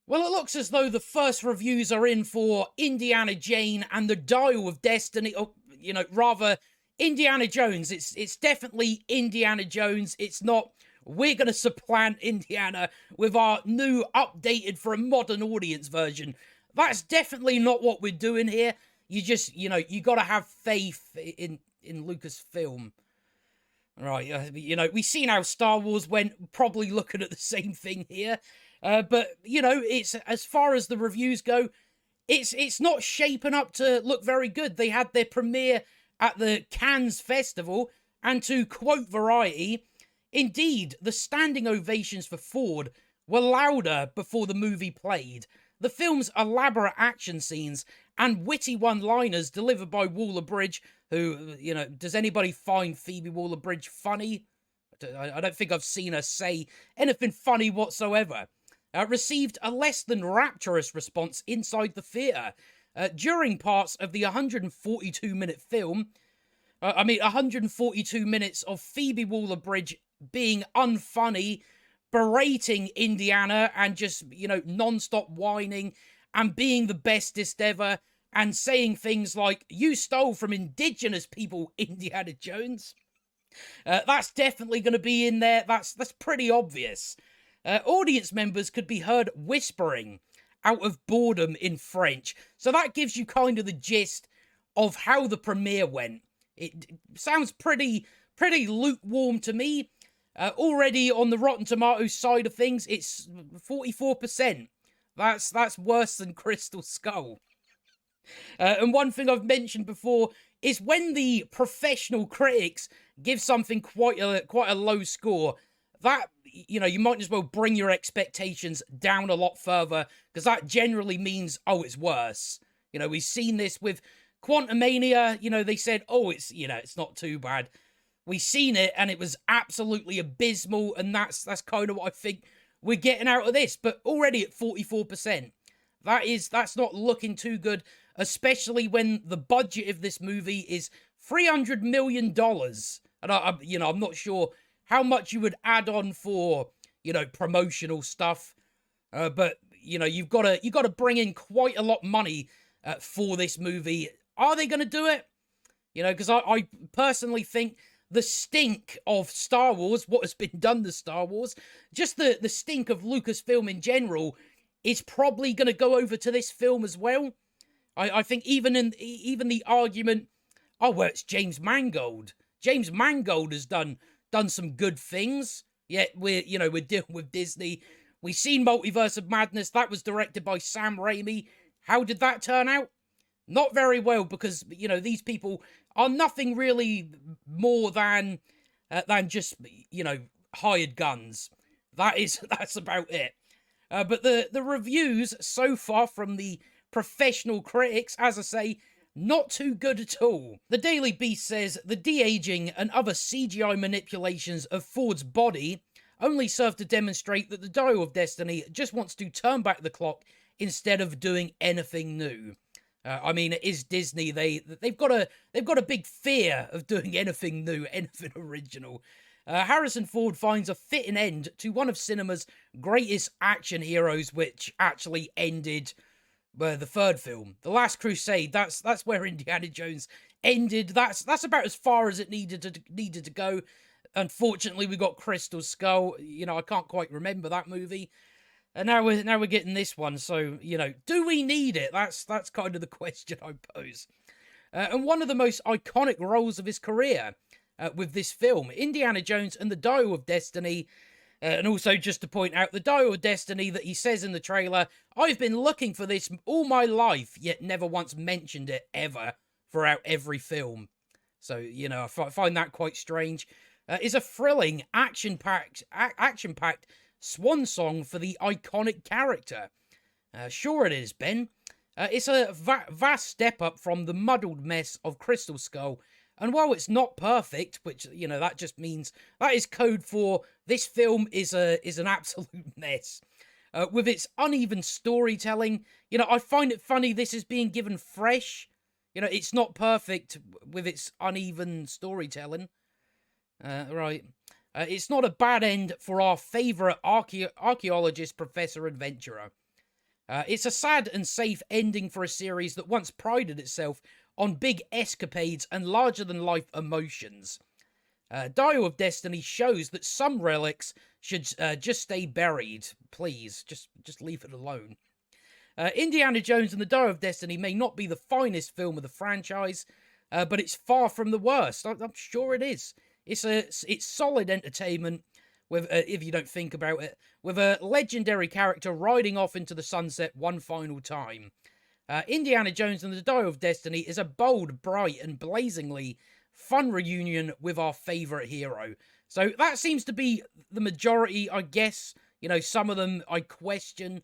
Well, it looks as though the first reviews are in for Indiana Jane and the Dial of Destiny, or, rather, Indiana Jones. It's definitely Indiana Jones. It's not, we're going to supplant Indiana with our new, updated for a modern audience version. That's definitely not what we're doing here. You just, you got to have faith in Lucasfilm. Right, we've seen how Star Wars went, probably looking at the same thing here. But, it's, as far as the reviews go, it's not shaping up to look very good. They had their premiere at the Cannes Festival, and to quote Variety, indeed, the standing ovations for Ford were louder before the movie played. The film's elaborate action scenes and witty one-liners delivered by Waller-Bridge, who, does anybody find Phoebe Waller-Bridge funny? I don't think I've seen her say anything funny whatsoever. Received a less than rapturous response inside the theatre. During parts of the 142-minute film, 142 minutes of Phoebe Waller-Bridge being unfunny, berating Indiana, and just, non-stop whining, and being the bestest ever, and saying things like, "You stole from indigenous people, Indiana Jones." That's definitely going to be in there. That's pretty obvious. Audience members could be heard whispering out of boredom in French. So that gives you kind of the gist of how the premiere went. It sounds pretty lukewarm to me. Already on the Rotten Tomatoes side of things, it's 44%. That's worse than Crystal Skull. And one thing I've mentioned before is when the professional critics give something quite a low score, that, you might as well bring your expectations down a lot further, because that generally means, oh, it's worse. We've seen this with Quantumania. They said, oh, it's not too bad. We've seen it, and it was absolutely abysmal, and that's kind of what I think we're getting out of this. But already at 44%, that's not looking too good, especially when the budget of this movie is $300 million. And I'm not sure how much you would add on for, promotional stuff. But, you've got to bring in quite a lot of money for this movie. Are they going to do it? Because I personally think the stink of Star Wars, what has been done to Star Wars, just the stink of Lucasfilm in general, is probably going to go over to this film as well. I think even the argument, oh, well, it's James Mangold. James Mangold has done some good things. Yet we're dealing with Disney. We've seen Multiverse of Madness. That was directed by Sam Raimi. How did that turn out? Not very well, because, these people are nothing really more than just, hired guns. That's about it. But the reviews so far from the professional critics, as I say, not too good at all. The Daily Beast says the de-aging and other CGI manipulations of Ford's body only serve to demonstrate that the Dial of Destiny just wants to turn back the clock instead of doing anything new. It is Disney. They've got a big fear of doing anything new, anything original. Harrison Ford finds a fitting end to one of cinema's greatest action heroes, which actually ended the third film, The Last Crusade. That's where Indiana Jones ended. That's about as far as it needed to go. Unfortunately, we got Crystal Skull. I can't quite remember that movie. And now we're getting this one. So, do we need it? That's kind of the question I pose. And one of the most iconic roles of his career with this film, Indiana Jones and the Dial of Destiny. And also, just to point out, the Dial of Destiny that he says in the trailer, I've been looking for this all my life, yet never once mentioned it ever throughout every film. So, I find that quite strange. It's a thrilling, action-packed swan song for the iconic character. Sure it is, Ben. It's a vast step up from the muddled mess of Crystal Skull. And while it's not perfect, which, that just means that is code for this film is an absolute mess. With its uneven storytelling, I find it funny this is being given fresh. It's not perfect with its uneven storytelling. Right. It's not a bad end for our favourite archaeologist, Professor Adventurer. It's a sad and safe ending for a series that once prided itself on big escapades and larger-than-life emotions. Dial of Destiny shows that some relics should just stay buried. Please, just leave it alone. Indiana Jones and the Dial of Destiny may not be the finest film of the franchise, but it's far from the worst. I'm sure it is. It's solid entertainment, with if you don't think about it, with a legendary character riding off into the sunset one final time. Indiana Jones and the Dial of Destiny is a bold, bright, and blazingly fun reunion with our favourite hero. So that seems to be the majority, I guess. You know, some of them I question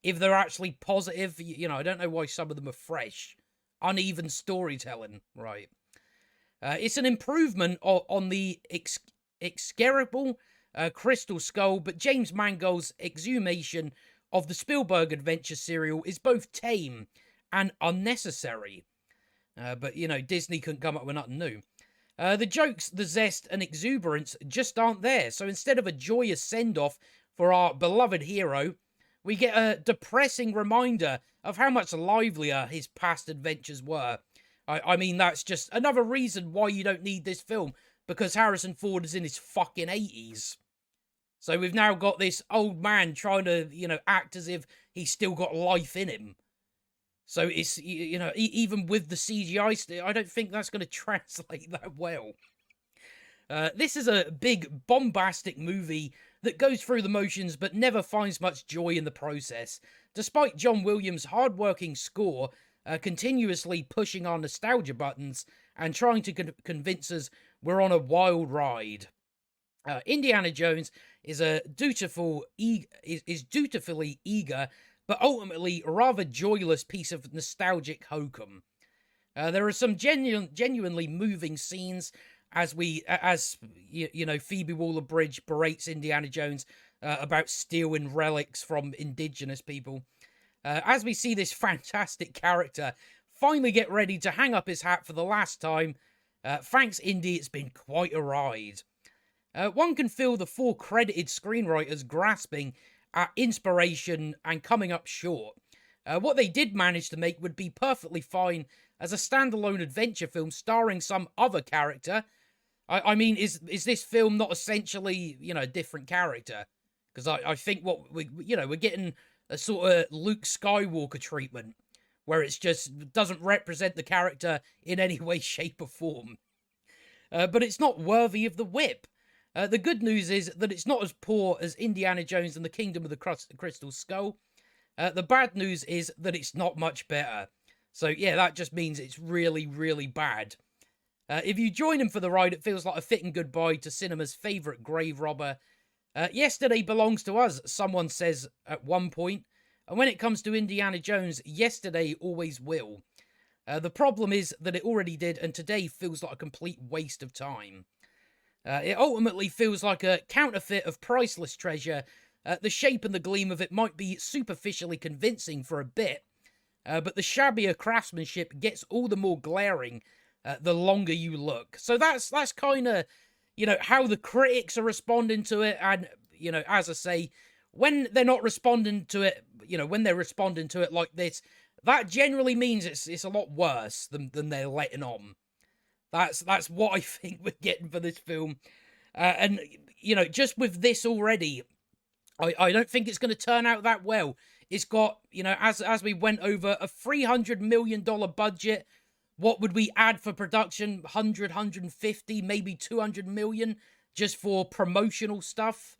if they're actually positive. You know, I don't know why some of them are fresh. Uneven storytelling, right? It's an improvement on the execrable Crystal Skull, but James Mangold's exhumation of the Spielberg adventure serial is both tame and unnecessary. But, you know, Disney couldn't come up with nothing new. The jokes, the zest, and exuberance just aren't there. So instead of a joyous send-off for our beloved hero, we get a depressing reminder of how much livelier his past adventures were. I mean, that's just another reason why you don't need this film, because Harrison Ford is in his fucking 80s. So we've now got this old man trying to, you know, act as if he's still got life in him. So it's, you know, even with the CGI, I don't think that's going to translate that well. This is a big, bombastic movie that goes through the motions but never finds much joy in the process, despite John Williams' hard-working score continuously pushing our nostalgia buttons and trying to convince us we're on a wild ride. Indiana Jones is dutifully eager, but ultimately a rather joyless piece of nostalgic hokum. There are some genuinely moving scenes as you know, Phoebe Waller-Bridge berates Indiana Jones about stealing relics from indigenous people. As we see this fantastic character finally get ready to hang up his hat for the last time, thanks Indy, it's been quite a ride. One can feel the four credited screenwriters grasping at inspiration and coming up short. What they did manage to make would be perfectly fine as a standalone adventure film starring some other character. I mean, is this film not essentially, you know, a different character? Because I think we're getting a sort of Luke Skywalker treatment, where it's just doesn't represent the character in any way, shape, or form. But it's not worthy of the whip. The good news is that it's not as poor as Indiana Jones and the Kingdom of the Crystal Skull. The bad news is that it's not much better. So yeah, that just means it's really, really bad. If you join him for the ride, it feels like a fitting goodbye to cinema's favourite grave robber. Yesterday belongs to us, someone says at one point. And when it comes to Indiana Jones, yesterday always will. The problem is that it already did, and today feels like a complete waste of time. It ultimately feels like a counterfeit of priceless treasure. The shape and the gleam of it might be superficially convincing for a bit, but the shabbier craftsmanship gets all the more glaring the longer you look. So that's kind of, you know, how the critics are responding to it. And, you know, as I say, when they're not responding to it, you know, when they're responding to it like this, that generally means it's a lot worse than they're letting on. That's what I think we're getting for this film. And, you know, just with this already, I don't think it's going to turn out that well. It's got, you know, as we went over, a $300 million budget. What would we add for production? 100, 150, maybe 200 million just for promotional stuff.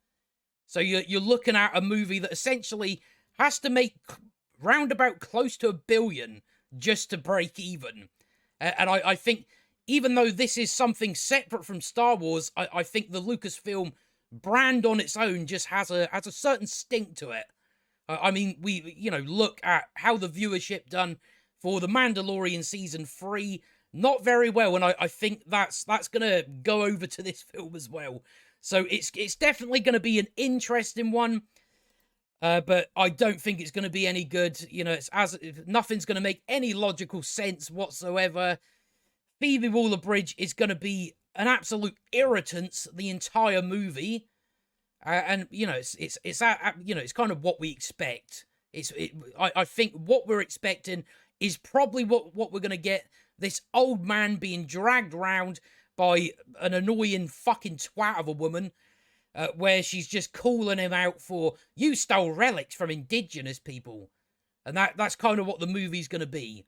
So you're looking at a movie that essentially has to make roundabout close to $1 billion just to break even. And I think, even though this is something separate from Star Wars, I think the Lucasfilm brand on its own just has a certain stink to it. I mean, we, you know, look at how the viewership done for The Mandalorian Season 3, not very well, and I think that's going to go over to this film as well. So it's definitely going to be an interesting one, but I don't think it's going to be any good. You know, nothing's going to make any logical sense whatsoever. Phoebe Waller-Bridge is going to be an absolute irritant the entire movie, and you know it's kind of what we expect. I think what we're expecting is probably what we're going to get. This old man being dragged round by an annoying fucking twat of a woman, where she's just calling him out for, you stole relics from indigenous people. And that's kind of what the movie's going to be.